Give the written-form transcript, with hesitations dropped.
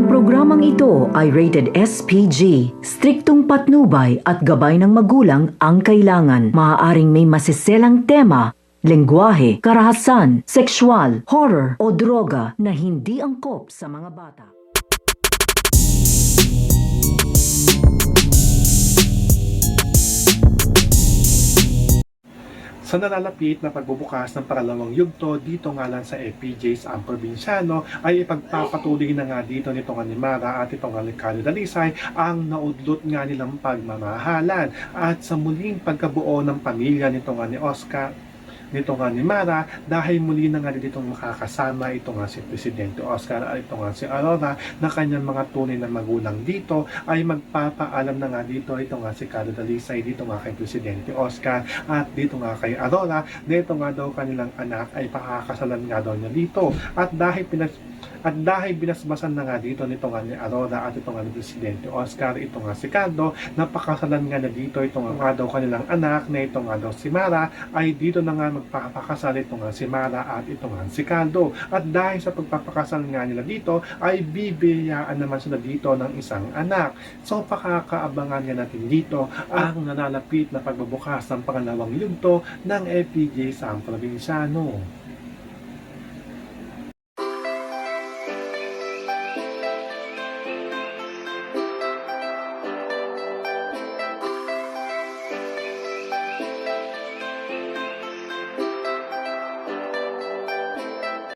Ang programang ito ay rated SPG. Striktong patnubay at gabay ng magulang ang kailangan. Maaaring may masiselang tema, lengguwahe, karahasan, sexual, horror o droga na hindi angkop sa mga bata. Sa nalalapit na pagbubukas ng pangalawang yugto dito nga lang sa FPJs ang probinsyano ay ipagpapatuloy na nga dito nito nga ni Mara at ito nga ni Carlo Dalisay ang naudlot nga nilang pagmamahalan at sa muling pagkabuo ng pamilya nito nga ni Oscar nito nga ni Mara dahil muli na nga dito makakasama ito nga si Presidente Oscar at ito nga si Aurora na kanyang mga tunay na magulang dito ay magpapaalam na nga dito ito nga si Carlo Dalisay dito nga kay Presidente Oscar at dito nga kay Aurora dito nga daw kanilang anak ay pakakasalan nga daw niya dito at dahil binasbasan na nga dito nito nga ni Aurora at ito nga ni Presidente Oscar, ito nga si Carlo, napakasalan nga na dito ito nga daw kanilang anak na ito nga daw si Mara, ay dito na nga magpapakasal ito nga si Mara at ito nga si Carlo. At dahil sa pagpapakasal nga nila dito, ay bibiyaan naman sila dito ng isang anak. So pakakaabangan nga natin dito ang nalalapit na pagbubukas ng pangalawang yugto ng FPJ sa Probinsyano.